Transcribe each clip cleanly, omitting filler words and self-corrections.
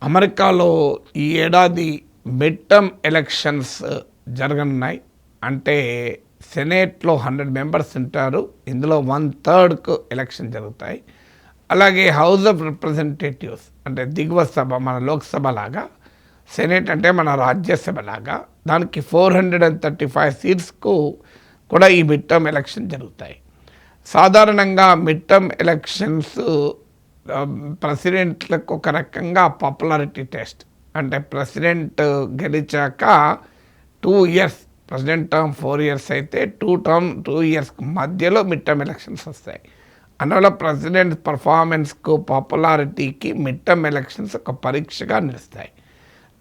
అమెరికాలో ఈ ఏడాది మిడ్ టర్మ్ ఎలక్షన్స్ జరగనున్నాయి. అంటే సెనేట్లో 100 మెంబర్స్ ఉంటారు. ఇందులో 1/3కు ఎలక్షన్ జరుగుతాయి. అలాగే హౌస్ ఆఫ్ రిప్రజెంటేటివ్స్ అంటే దిగువ సభ, మన లోక్సభ లాగా, సెనేట్ అంటే మన రాజ్యసభ లాగా, దానికి 435 సీట్స్కు కూడా ఈ మిడ్ టర్మ్ ఎలక్షన్ జరుగుతాయి. సాధారణంగా మిడ్ టర్మ్ ఎలక్షన్స్ ప్రెసిడెంట్లకు ఒక రకంగా పాపులారిటీ టెస్ట్. అంటే ప్రెసిడెంట్ గెలిచాక 2 ఇయర్స్, ప్రెసిడెంట్ టర్మ్ 4 ఇయర్స్ అయితే 2 ఇయర్స్ మధ్యలో మిడ్ టర్మ్ ఎలక్షన్స్ వస్తాయి. అందువల్ల ప్రెసిడెంట్ పర్ఫార్మెన్స్కు, పాపులారిటీకి మిడ్ టర్మ్ ఎలక్షన్స్ ఒక పరీక్షగా నిలుస్తాయి.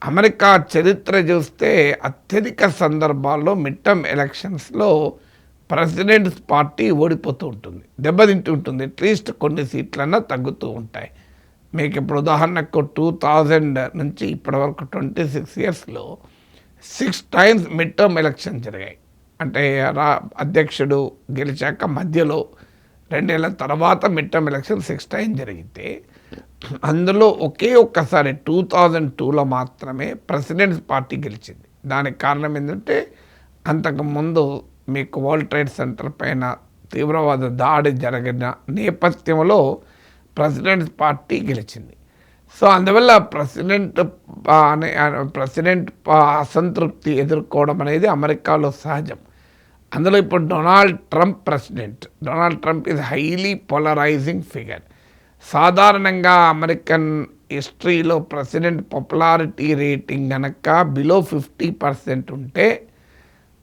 అమెరికా చరిత్ర చూస్తే అత్యధిక సందర్భాల్లో మిడ్ టర్మ్ ఎలక్షన్స్లో ప్రెసిడెంట్స్ పార్టీ ఓడిపోతూ ఉంటుంది, దెబ్బతింటూ ఉంటుంది. అట్లీస్ట్ కొన్ని సీట్లన్నా తగ్గుతూ ఉంటాయి. మీకు ఇప్పుడు ఉదాహరణకు 2000 నుంచి ఇప్పటి వరకు 26 ఇయర్స్లో 6 టైమ్స్ మిడ్ టర్మ్ ఎలక్షన్ జరిగాయి. అంటే అధ్యక్షుడు గెలిచాక మధ్యలో 2 ఏళ్ళ తర్వాత మిడ్ టర్మ్ ఎలక్షన్ 6 టైమ్స్ జరిగితే, అందులో ఒక్కసారి 2002లో మాత్రమే ప్రెసిడెంట్స్ పార్టీ గెలిచింది. దానికి కారణం ఏంటంటే, అంతకుముందు మీకు వరల్డ్ ట్రేడ్ సెంటర్ పైన తీవ్రవాద దాడి జరిగిన నేపథ్యంలో ప్రెసిడెంట్స్ పార్టీ గెలిచింది. సో అందువల్ల ప్రెసిడెంట్ అసంతృప్తి ఎదుర్కోవడం అనేది అమెరికాలో సహజం. అందులో ఇప్పుడు Donald Trump president. Donald Trump is highly polarising figure. సాధారణంగా అమెరికన్ హిస్టరీలో ప్రెసిడెంట్ పాపులారిటీ రేటింగ్ కనుక బిలో 50% ఉంటే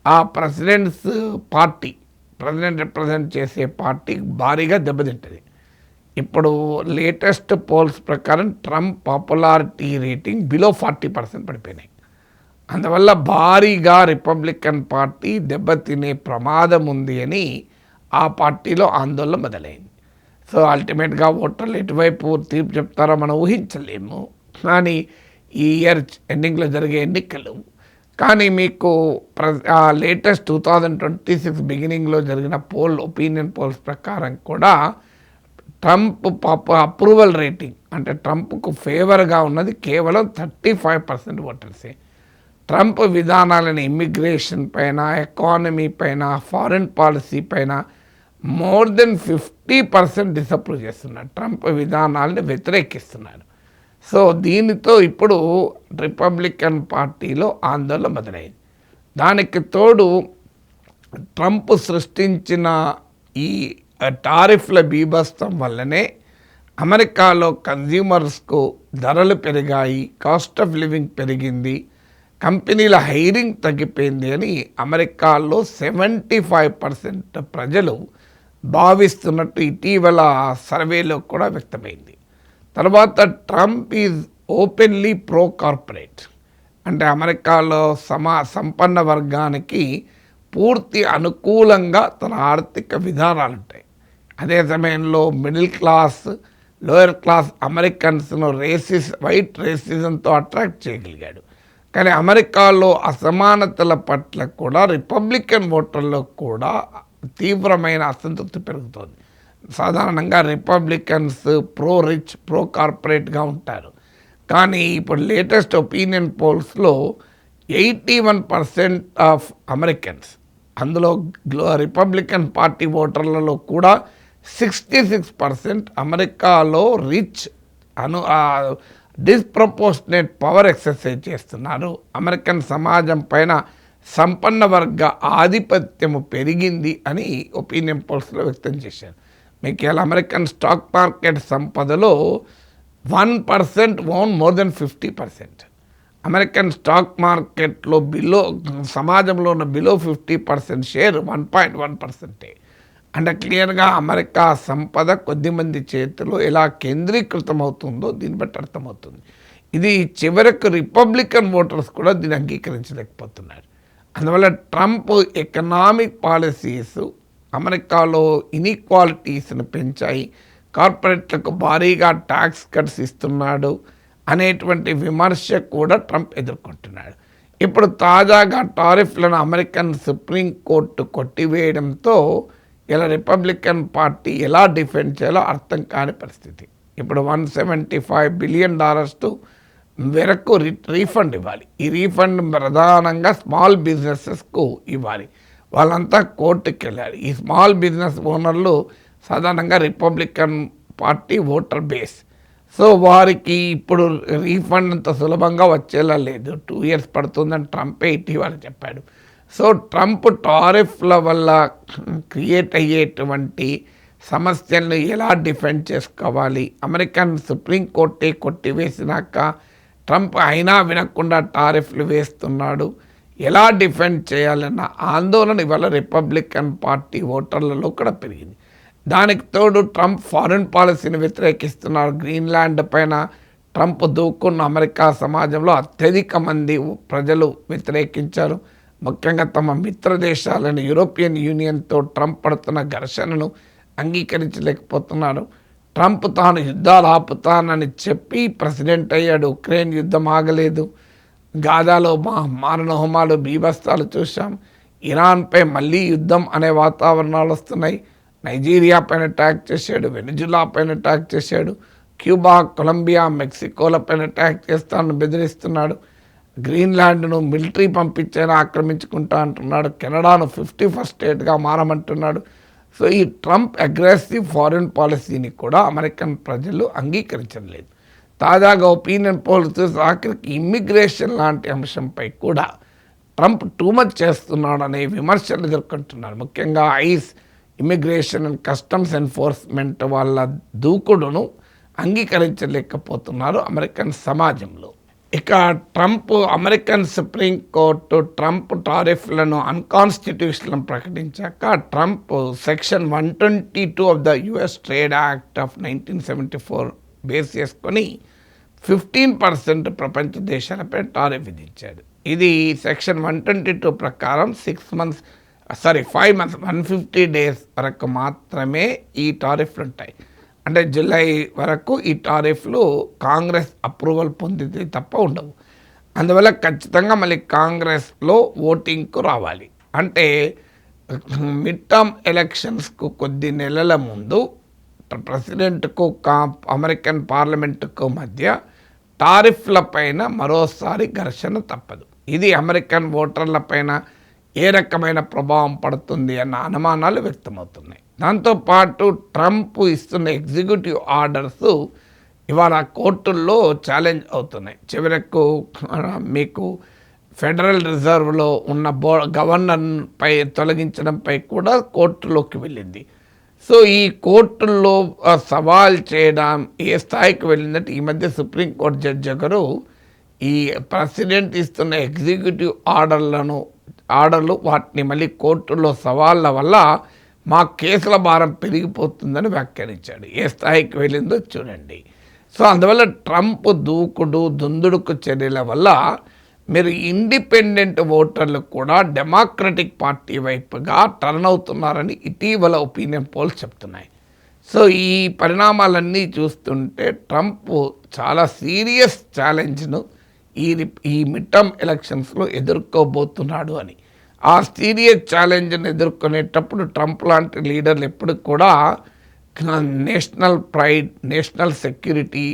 ఆ ప్రెసిడెంట్స్ పార్టీ, ప్రెసిడెంట్ రిప్రజెంట్ చేసే పార్టీ భారీగా దెబ్బతింటుంది. ఇప్పుడు లేటెస్ట్ పోల్స్ ప్రకారం ట్రంప్ పాపులారిటీ రేటింగ్ బిలో 40% పడిపోయినాయి. అందువల్ల భారీగా రిపబ్లికన్ పార్టీ దెబ్బతినే ప్రమాదం ఉంది అని ఆ పార్టీలో ఆందోళన మొదలైంది. సో అల్టిమేట్గా ఓటర్లు ఎటువైపు తీర్పు చెప్తారో మనం ఊహించలేము. కానీ ఈ ఇయర్ ఎండింగ్లో జరిగే ఎన్నికలు, కానీ మీకు లేటెస్ట్ 2026 బిగినింగ్లో జరిగిన ఒపీనియన్ పోల్స్ ప్రకారం కూడా ట్రంప్ అప్రూవల్ రేటింగ్, అంటే ట్రంప్కు ఫేవర్గా ఉన్నది కేవలం 35% ఓటర్సే. ట్రంప్ విధానాలను ఇమ్మిగ్రేషన్ పైన, ఎకానమీ పైన, ఫారిన్ పాలసీ పైన మోర్ దెన్ 50% డిసప్రూవ్ చేస్తున్నారు. ట్రంప్ విధానాలను వ్యతిరేకిస్తున్నారు. సో దీనితో ఇప్పుడు రిపబ్లికన్ పార్టీలో ఆందోళన మొదలైంది. దానికి తోడు ట్రంప్ సృష్టించిన ఈ టారిఫ్ల బీభత్సం వల్లనే అమెరికాలో కన్జ్యూమర్స్కు ధరలు పెరిగాయి, కాస్ట్ ఆఫ్ లివింగ్ పెరిగింది, కంపెనీల హైరింగ్ తగ్గిపోయింది అని అమెరికాలో 75% ప్రజలు భావిస్తున్నట్టు ఇటీవల సర్వేలో కూడా వ్యక్తమైంది. తర్వాత Trump is openly pro corporate. అంటే అమెరికాలో సంపన్న వర్గానికి పూర్తి అనుకూలంగా తన ఆర్థిక విధానాలు ఉంటాయి. అదే సమయంలో మిడిల్ క్లాస్, లోయర్ క్లాస్ అమెరికన్స్ను వైట్ రేసిజంతో అట్రాక్ట్ చేయగలిగాడు. కానీ అమెరికాలో అసమానతల పట్ల కూడా రిపబ్లికన్ ఓటర్లో కూడా తీవ్రమైన అసంతృప్తి పెరుగుతోంది. సాధారణంగా రిపబ్లికన్స్ ప్రో రిచ్, ప్రో కార్పొరేట్గా ఉంటారు. కానీ ఇప్పుడు లేటెస్ట్ ఒపీనియన్ పోల్స్లో 81% ఆఫ్ అమెరికన్స్, అందులో రిపబ్లికన్ పార్టీ ఓటర్లలో కూడా 66% అమెరికాలో రిచ్ డిస్ప్రపోర్షనేట్ పవర్ ఎక్సర్సైజ్ చేస్తున్నారు. అమెరికన్ సమాజం పైన సంపన్న వర్గ ఆధిపత్యము పెరిగింది అని ఒపీనియన్ పోల్స్లో వ్యక్తం చేశారు. మీకు ఇలా అమెరికన్ స్టాక్ మార్కెట్ సంపదలో 1% own more than 50%. American stock మార్కెట్లో సమాజంలో ఉన్న బిలో 50% షేర్ 1.1%. అంటే క్లియర్గా అమెరికా సంపద కొద్దిమంది చేతిలో ఎలా కేంద్రీకృతం అవుతుందో దీన్ని బట్టి అర్థమవుతుంది. ఇది చివరకు రిపబ్లికన్ ఓటర్స్ కూడా దీన్ని అంగీకరించలేకపోతున్నారు. అందువల్ల ట్రంప్ ఎకనామిక్ పాలసీస్ అమెరికాలో ఇన్ఈక్వాలిటీస్ను పెంచాయి, కార్పొరేట్లకు భారీగా ట్యాక్స్ కట్స్ ఇస్తున్నాడు అనేటువంటి విమర్శ కూడా ట్రంప్ ఎదుర్కొంటున్నాడు. ఇప్పుడు తాజాగా టారిఫ్లను అమెరికన్ సుప్రీంకోర్టు కొట్టివేయడంతో ఇలా రిపబ్లికన్ పార్టీ ఎలా డిఫెండ్ చేయాలో అర్థం కాని పరిస్థితి. ఇప్పుడు $175 బిలియన్ టు మేరకు రీఫండ్ ఇవ్వాలి. ఈ రీఫండ్ ప్రధానంగా స్మాల్ బిజినెసెస్కు ఇవ్వాలి. వాళ్ళంతా కోర్టుకి వెళ్ళారు. ఈ స్మాల్ బిజినెస్ ఓనర్లు సాధారణంగా Republican party voter base. So వారికి ఇప్పుడు రీఫండ్ అంత సులభంగా వచ్చేలా లేదు. 2 years పడుతుందని ట్రంపే ఇటీవల చెప్పాడు. సో ట్రంప్ టారిఫ్ల వల్ల క్రియేట్ అయ్యేటువంటి సమస్యలను ఎలా డిఫెండ్ చేసుకోవాలి, అమెరికన్ సుప్రీంకోర్టే కొట్టివేసినాక ట్రంప్ అయినా వినకుండా టారిఫ్లు వేస్తున్నాడు, ఎలా డిఫెండ్ చేయాలన్న ఆందోళన ఇవాళ రిపబ్లికన్ పార్టీ ఓటర్లలో కూడా పెరిగింది. దానికి తోడు ట్రంప్ ఫారిన్ పాలసీని వ్యతిరేకిస్తున్నారు. గ్రీన్లాండ్ పైన ట్రంప్ దూకున్న అమెరికా సమాజంలో అత్యధిక మంది ప్రజలు వ్యతిరేకించారు. ముఖ్యంగా తమ మిత్ర దేశాలను యూరోపియన్ యూనియన్తో ట్రంప్ పడుతున్న ఘర్షణను అంగీకరించలేకపోతున్నారు. ట్రంప్ తాను యుద్ధాలు ఆపుతానని చెప్పి ప్రెసిడెంట్ అయ్యాడు. ఉక్రెయిన్ యుద్ధం ఆగలేదు. గాజాలో మారణ హోమాలు బీభత్సాలు చూసాం. ఇరాన్పై మళ్ళీ యుద్ధం అనే వాతావరణాలు వస్తున్నాయి. నైజీరియా పైన అటాక్ చేశాడు, వెనిజులా పైన అటాక్ చేశాడు, క్యూబా, కొలంబియా, మెక్సికోల పైన అటాక్ చేస్తానని బెదిరిస్తున్నాడు. గ్రీన్లాండ్ను మిలిటరీ పంపించైనా ఆక్రమించుకుంటా అంటున్నాడు. కెనడాను 51st స్టేట్గా మారమంటున్నాడు. సో ఈ ట్రంప్ అగ్రెసివ్ ఫారిన్ పాలసీని కూడా అమెరికన్ ప్రజలు అంగీకరించలేదు. తాజాగా ఒపీనియన్ పోల్స్ ఆఖరికి ఇమ్మిగ్రేషన్ లాంటి అంశంపై కూడా ట్రంప్ టూ మచ్ చేస్తున్నాడు అనే విమర్శలు ఎదుర్కొంటున్నారు. ముఖ్యంగా ICE, immigration and customs enforcement వాళ్ళ దూకుడును అంగీకరించలేకపోతున్నారు అమెరికన్ సమాజంలో. ఇక ట్రంప్ అమెరికన్ సుప్రీంకోర్టు ట్రంప్ టారిఫ్లను అన్కాన్స్టిట్యూషనల్ ప్రకటించాక Trump section 122 of the US trade act of 1974 base చేసుకొని 15% ప్రపంచ దేశాలపై టారిఫ్ విధించాడు. ఇది సెక్షన్ 122 ప్రకారం 5 months 150 days వరకు మాత్రమే ఈ టారిఫ్లు ఉంటాయి. అంటే జూలై వరకు ఈ టారిఫ్లు కాంగ్రెస్ అప్రూవల్ పొందితే తప్ప ఉండవు. అందువల్ల ఖచ్చితంగా మళ్ళీ కాంగ్రెస్లో ఓటింగ్కు రావాలి. అంటే మిడ్ టర్మ్ ఎలక్షన్స్కు కొద్ది నెలల ముందు ప్రెసిడెంట్కు అమెరికన్ పార్లమెంటుకు మధ్య టారిఫ్ల పైన మరోసారి ఘర్షణ తప్పదు. ఇది అమెరికన్ ఓటర్ల పైన ఏ రకమైన ప్రభావం పడుతుంది అన్న అనుమానాలు వ్యక్తమవుతున్నాయి. దాంతోపాటు ట్రంప్ ఇస్తున్న ఎగ్జిక్యూటివ్ ఆర్డర్స్ ఇవాళ కోర్టుల్లో ఛాలెంజ్ అవుతున్నాయి. చివరకు మీకు ఫెడరల్ రిజర్వ్లో ఉన్న గవర్నర్పై తొలగించడంపై కూడా కోర్టులోకి వెళ్ళింది. సో ఈ కోర్టుల్లో సవాల్ చేయడం ఏ స్థాయికి వెళ్ళిందంటే ఈ మధ్య సుప్రీంకోర్టు జడ్జి ఒకరు ఈ ప్రెసిడెంట్ ఇస్తున్న ఎగ్జిక్యూటివ్ ఆర్డర్లు వాటిని మళ్ళీ కోర్టుల్లో సవాళ్ళ వల్ల మా కేసుల భారం పెరిగిపోతుందని వ్యాఖ్యానించాడు. ఏ స్థాయికి వెళ్ళిందో చూడండి. సో అందువల్ల ట్రంప్ దుందుడుకు చర్యల వల్ల మీరు ఇండిపెండెంట్ ఓటర్లు కూడా డెమోక్రటిక్ పార్టీ వైపుగా టర్న్ అవుతున్నారని ఇటీవల ఒపీనియన్ పోల్స్ చెప్తున్నాయి. సో ఈ పరిణామాలన్నీ చూస్తుంటే ట్రంప్ చాలా సీరియస్ ఛాలెంజ్ను ఈ మిడ్ టర్మ్ ఎలక్షన్స్లో ఎదుర్కోబోతున్నాడు అని. ఆ సీరియస్ ఛాలెంజ్ని ఎదుర్కొనేటప్పుడు ట్రంప్ లాంటి లీడర్లు ఎప్పుడు కూడా నేషనల్ ప్రైడ్, నేషనల్ సెక్యూరిటీ,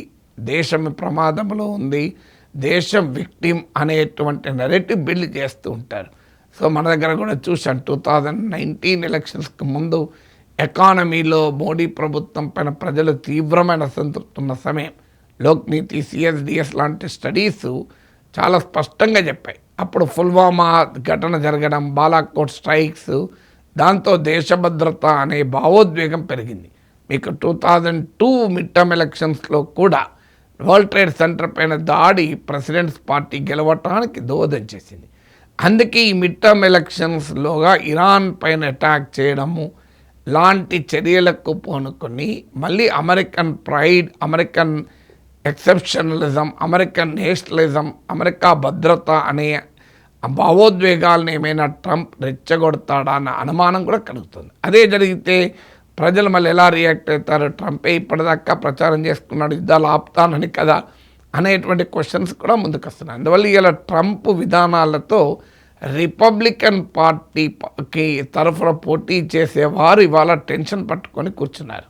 దేశం ప్రమాదంలో ఉంది, దేశం విక్టిమ్ అనేటువంటి నెరేటివ్ బిల్డ్ చేస్తూ ఉంటారు. సో మన దగ్గర కూడా చూసాం 2019 ఎలక్షన్స్కి ముందు ఎకానమీలో మోడీ ప్రభుత్వం పైన ప్రజలు తీవ్రమైన అసంతృప్తి ఉన్న సమయం లోక్నీతి, CSDS లాంటి స్టడీస్ చాలా స్పష్టంగా చెప్పాయి. అప్పుడు పుల్వామా ఘటన జరగడం, బాలాకోట్ స్ట్రైక్స్, దాంతో దేశభద్రత అనే భావోద్వేగం పెరిగింది. మీకు 2002 మిడ్ టర్మ్ ఎలక్షన్స్లో కూడా వరల్డ్ ట్రేడ్ సెంటర్ పైన దాడి ప్రెసిడెంట్స్ పార్టీ గెలవటానికి దోహదం చేసింది. అందుకే ఈ మిడ్ టర్మ్ ఎలక్షన్స్లోగా ఇరాన్ పైన అటాక్ చేయడము లాంటి చర్యలకు పూనుకొని మళ్ళీ American pride, American ఎక్సెప్షనలిజం, American nationalism, America భద్రత అనే భావోద్వేగాలను ఏమైనా ట్రంప్ రెచ్చగొడతాడా అన్న అనుమానం కూడా కలుగుతుంది. అదే జరిగితే ప్రజలు మళ్ళీ ఎలా రియాక్ట్ అవుతారు? ట్రంపే ఇప్పటిదాకా ప్రచారం చేసుకున్నాడు యుద్ధాలు ఆపుతానని కదా అనేటువంటి క్వశ్చన్స్ కూడా ముందుకు వస్తున్నాయి. అందువల్ల ఇలా ట్రంప్ విధానాలతో రిపబ్లికన్ పార్టీకి తరఫున పోటీ చేసేవారు ఇవాళ టెన్షన్ పట్టుకొని కూర్చున్నారు.